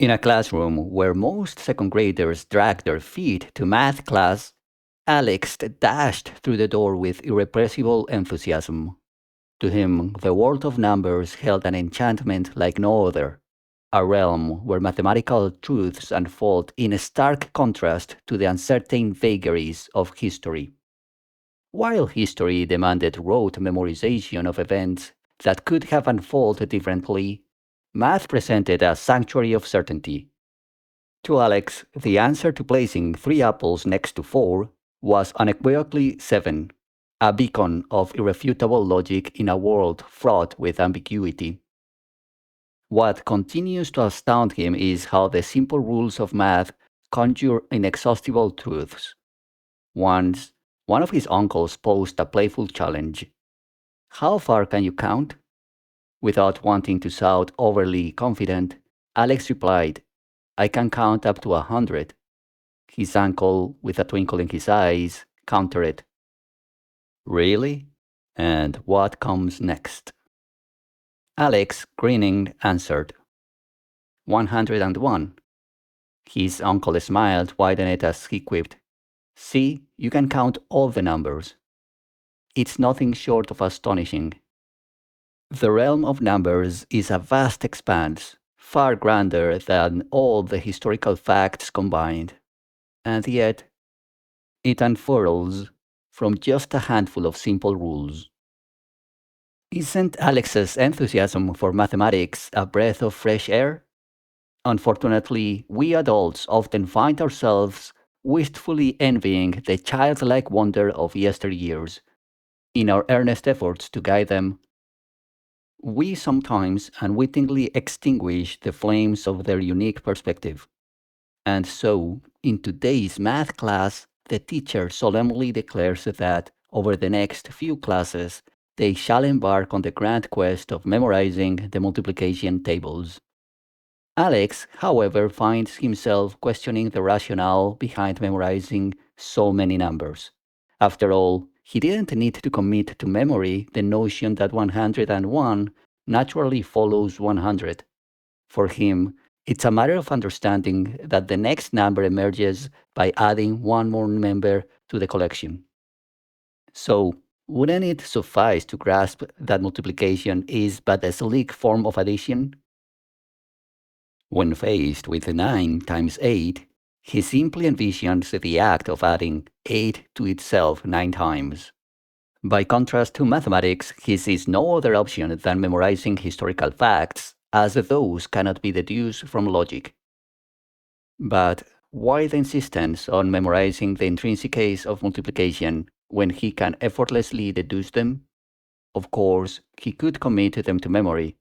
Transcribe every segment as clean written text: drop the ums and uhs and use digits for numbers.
In a classroom where most second graders dragged their feet to math class, Alex dashed through the door with irrepressible enthusiasm. To him, the world of numbers held an enchantment like no other, a realm where mathematical truths unfold in stark contrast to the uncertain vagaries of history. While history demanded rote memorization of events that could have unfolded differently, math presented a sanctuary of certainty. To Alex, the answer to placing three apples next to four was unequivocally seven, a beacon of irrefutable logic in a world fraught with ambiguity. What continues to astound him is how the simple rules of math conjure inexhaustible truths. Once, one of his uncles posed a playful challenge. How far can you count? Without wanting to sound overly confident, Alex replied, I can count up to 100. His uncle, with a twinkle in his eyes, countered, Really? And what comes next? Alex, grinning, answered, 101. His uncle smiled, widened as he quipped, See, you can count all the numbers. It's nothing short of astonishing. The realm of numbers is a vast expanse, far grander than all the historical facts combined. And yet, it unfurls from just a handful of simple rules. Isn't Alex's enthusiasm for mathematics a breath of fresh air? Unfortunately, we adults often find ourselves wistfully envying the childlike wonder of yesteryears. In our earnest efforts to guide them, we sometimes unwittingly extinguish the flames of their unique perspective. And so, in today's math class, the teacher solemnly declares that over the next few classes, they shall embark on the grand quest of memorizing the multiplication tables. Alex, however, finds himself questioning the rationale behind memorizing so many numbers. After all, he didn't need to commit to memory the notion that 101 naturally follows 100. For him, it's a matter of understanding that the next number emerges by adding one more member to the collection. So, wouldn't it suffice to grasp that multiplication is but a sleek form of addition? When faced with 9 times 8, he simply envisions the act of adding 8 to itself 9 times. By contrast to mathematics, he sees no other option than memorizing historical facts, as those cannot be deduced from logic. But why the insistence on memorizing the intrinsic case of multiplication when he can effortlessly deduce them? Of course, he could commit them to memory,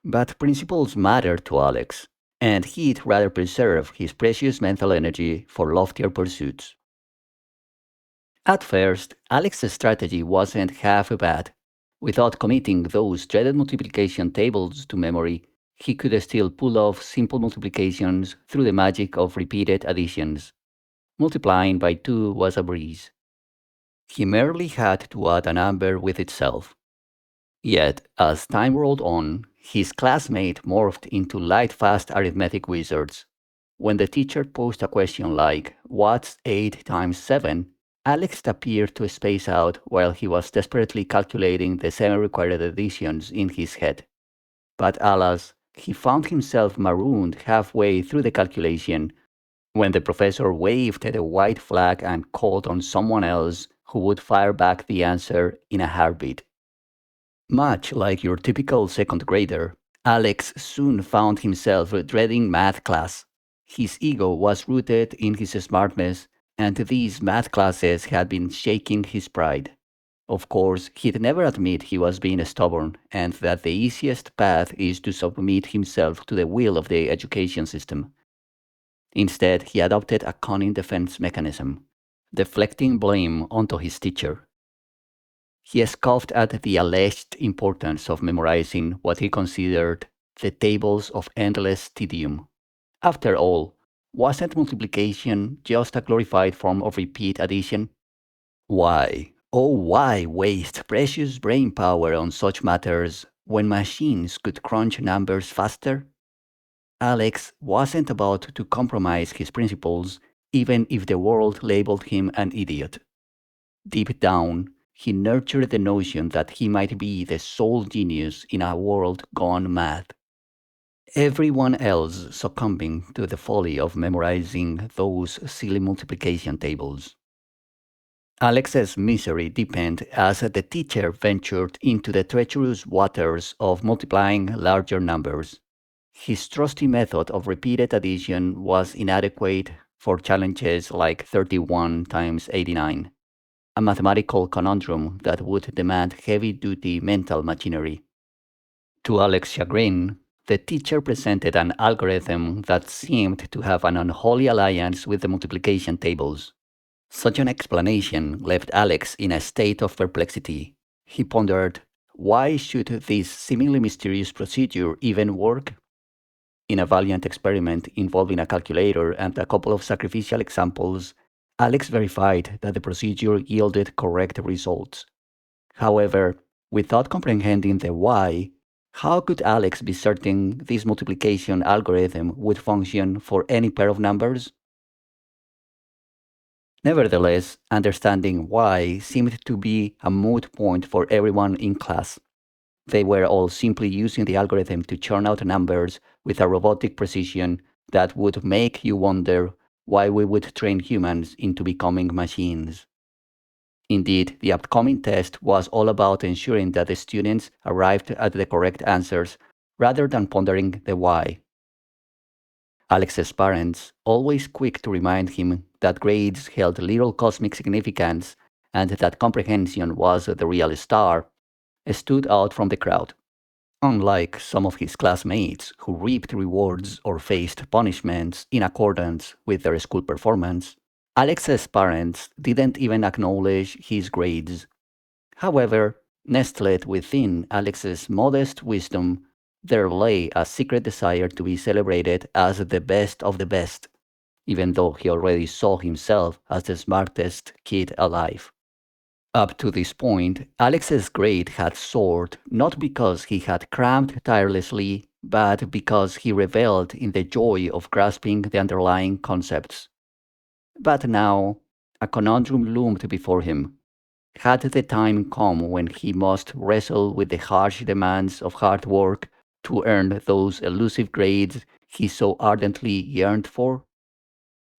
but principles matter to Alex, and he'd rather preserve his precious mental energy for loftier pursuits. At first, Alex's strategy wasn't half bad. Without committing those dreaded multiplication tables to memory, he could still pull off simple multiplications through the magic of repeated additions. Multiplying by 2 was a breeze. He merely had to add a number with itself. Yet, as time rolled on, his classmates morphed into light-fast arithmetic wizards. When the teacher posed a question like, What's 8 times 7? Alex appeared to space out while he was desperately calculating the 7 required additions in his head. But alas, he found himself marooned halfway through the calculation when the professor waved the white flag and called on someone else who would fire back the answer in a heartbeat. Much like your typical second grader, Alex soon found himself dreading math class. His ego was rooted in his smartness, and these math classes had been shaking his pride. Of course, he'd never admit he was being stubborn, and that the easiest path is to submit himself to the will of the education system. Instead, he adopted a cunning defense mechanism, deflecting blame onto his teacher. He scoffed at the alleged importance of memorizing what he considered the tables of endless tedium. After all, wasn't multiplication just a glorified form of repeat addition? Why, oh why waste precious brain power on such matters when machines could crunch numbers faster? Alex wasn't about to compromise his principles, even if the world labeled him an idiot. Deep down, he nurtured the notion that he might be the sole genius in a world gone mad. Everyone else succumbing to the folly of memorizing those silly multiplication tables. Alex's misery deepened as the teacher ventured into the treacherous waters of multiplying larger numbers. His trusty method of repeated addition was inadequate for challenges like 31 times 89, a mathematical conundrum that would demand heavy duty mental machinery. To Alex's chagrin, the teacher presented an algorithm that seemed to have an unholy alliance with the multiplication tables. Such an explanation left Alex in a state of perplexity. He pondered, why should this seemingly mysterious procedure even work? In a valiant experiment involving a calculator and a couple of sacrificial examples, Alex verified that the procedure yielded correct results. However, without comprehending the why, how could Alex be certain this multiplication algorithm would function for any pair of numbers? Nevertheless, understanding why seemed to be a moot point for everyone in class. They were all simply using the algorithm to churn out numbers with a robotic precision that would make you wonder why we would train humans into becoming machines. Indeed, the upcoming test was all about ensuring that the students arrived at the correct answers rather than pondering the why. Alex's parents, always quick to remind him that grades held little cosmic significance and that comprehension was the real star, stood out from the crowd. Unlike some of his classmates who reaped rewards or faced punishments in accordance with their school performance, Alex's parents didn't even acknowledge his grades. However, nestled within Alex's modest wisdom, there lay a secret desire to be celebrated as the best of the best, even though he already saw himself as the smartest kid alive. Up to this point, Alex's grade had soared not because he had crammed tirelessly, but because he reveled in the joy of grasping the underlying concepts. But now, a conundrum loomed before him. Had the time come when he must wrestle with the harsh demands of hard work to earn those elusive grades he so ardently yearned for?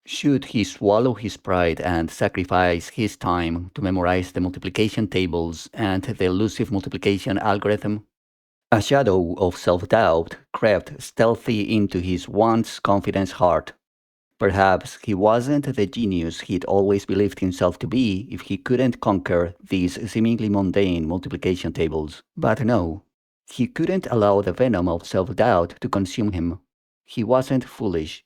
Should he swallow his pride and sacrifice his time to memorize the multiplication tables and the elusive multiplication algorithm? A shadow of self doubt crept stealthy into his once confident heart. Perhaps he wasn't the genius he'd always believed himself to be if he couldn't conquer these seemingly mundane multiplication tables. But no, he couldn't allow the venom of self doubt to consume him. He wasn't foolish.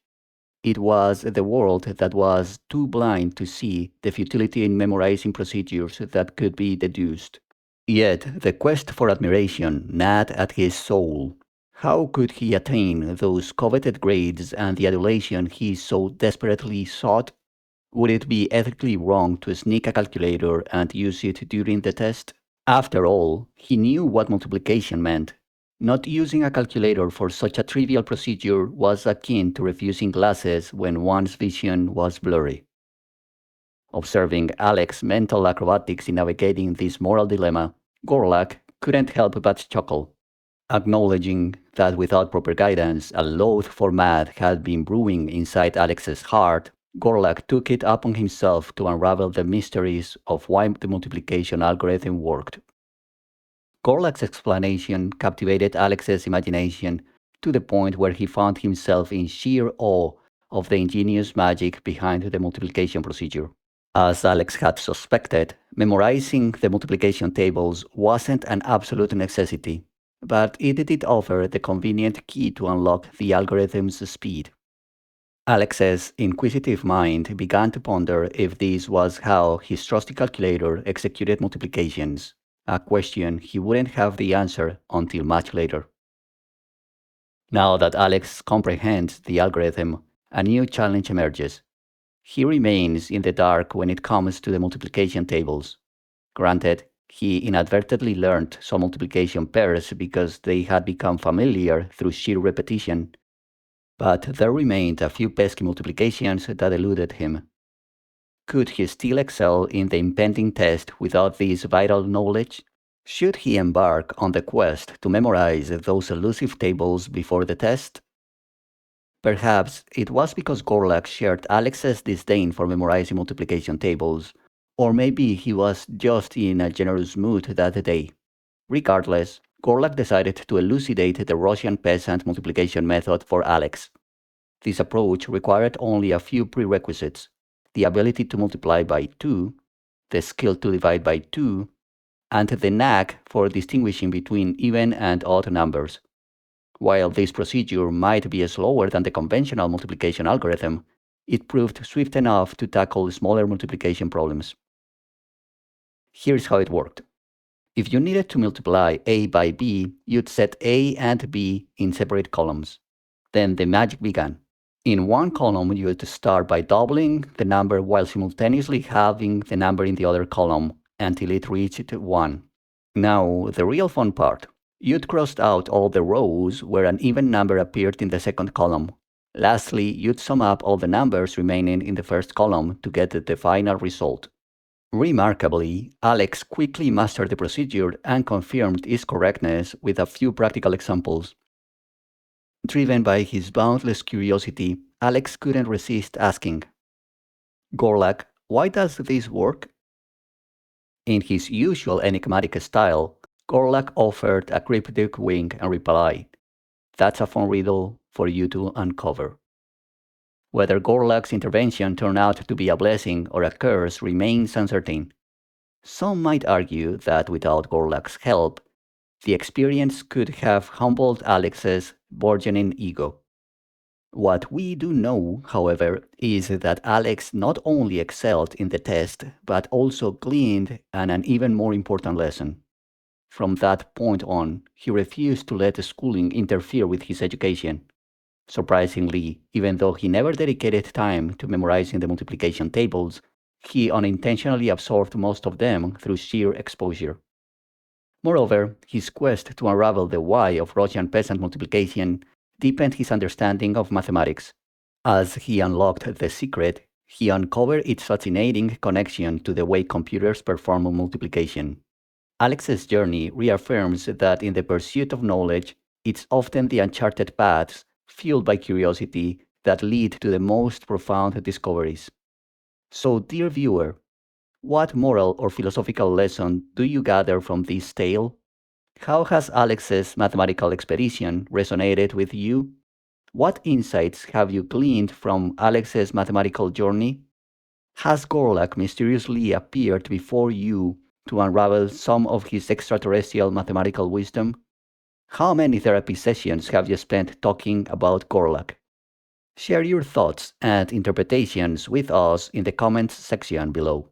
It was the world that was too blind to see the futility in memorizing procedures that could be deduced. Yet the quest for admiration gnawed at his soul. How could he attain those coveted grades and the adulation he so desperately sought? Would it be ethically wrong to sneak a calculator and use it during the test? After all, he knew what multiplication meant. Not using a calculator for such a trivial procedure was akin to refusing glasses when one's vision was blurry. Observing Alex's mental acrobatics in navigating this moral dilemma, Gorlak couldn't help but chuckle. Acknowledging that without proper guidance, a loath for math had been brewing inside Alex's heart, Gorlak took it upon himself to unravel the mysteries of why the multiplication algorithm worked. Gorlak's explanation captivated Alex's imagination to the point where he found himself in sheer awe of the ingenious magic behind the multiplication procedure. As Alex had suspected, memorizing the multiplication tables wasn't an absolute necessity, but it did offer the convenient key to unlock the algorithm's speed. Alex's inquisitive mind began to ponder if this was how his trusty calculator executed multiplications, a question he wouldn't have the answer until much later. Now that Alex comprehends the algorithm, a new challenge emerges. He remains in the dark when it comes to the multiplication tables. Granted, he inadvertently learned some multiplication pairs because they had become familiar through sheer repetition. But there remained a few pesky multiplications that eluded him. Could he still excel in the impending test without this vital knowledge? Should he embark on the quest to memorize those elusive tables before the test? Perhaps it was because Gorlak shared Alex's disdain for memorizing multiplication tables, or maybe he was just in a generous mood that day. Regardless, Gorlak decided to elucidate the Russian peasant multiplication method for Alex. This approach required only a few prerequisites: the ability to multiply by 2, the skill to divide by 2, and the knack for distinguishing between even and odd numbers. While this procedure might be slower than the conventional multiplication algorithm, it proved swift enough to tackle smaller multiplication problems. Here's how it worked. If you needed to multiply a by b, you'd set a and b in separate columns. Then the magic began. In one column, you would start by doubling the number while simultaneously halving the number in the other column until it reached 1. Now, the real fun part. You'd crossed out all the rows where an even number appeared in the second column. Lastly, you'd sum up all the numbers remaining in the first column to get the final result. Remarkably, Alex quickly mastered the procedure and confirmed its correctness with a few practical examples. Driven by his boundless curiosity, Alex couldn't resist asking, "Gorlak, why does this work?" In his usual enigmatic style, Gorlak offered a cryptic wink and replied, "That's a fun riddle for you to uncover." Whether Gorlak's intervention turned out to be a blessing or a curse remains uncertain. Some might argue that without Gorlak's help, the experience could have humbled Alex's burgeoning ego. What we do know, however, is that Alex not only excelled in the test, but also gleaned an even more important lesson. From that point on, he refused to let schooling interfere with his education. Surprisingly, even though he never dedicated time to memorizing the multiplication tables, he unintentionally absorbed most of them through sheer exposure. Moreover, his quest to unravel the why of Russian peasant multiplication deepened his understanding of mathematics. As he unlocked the secret, he uncovered its fascinating connection to the way computers perform multiplication. Alex's journey reaffirms that in the pursuit of knowledge, it's often the uncharted paths, fueled by curiosity, that lead to the most profound discoveries. So, dear viewer, what moral or philosophical lesson do you gather from this tale? How has Alex's mathematical expedition resonated with you? What insights have you gleaned from Alex's mathematical journey? Has Gorlak mysteriously appeared before you to unravel some of his extraterrestrial mathematical wisdom? How many therapy sessions have you spent talking about Gorlak? Share your thoughts and interpretations with us in the comments section below.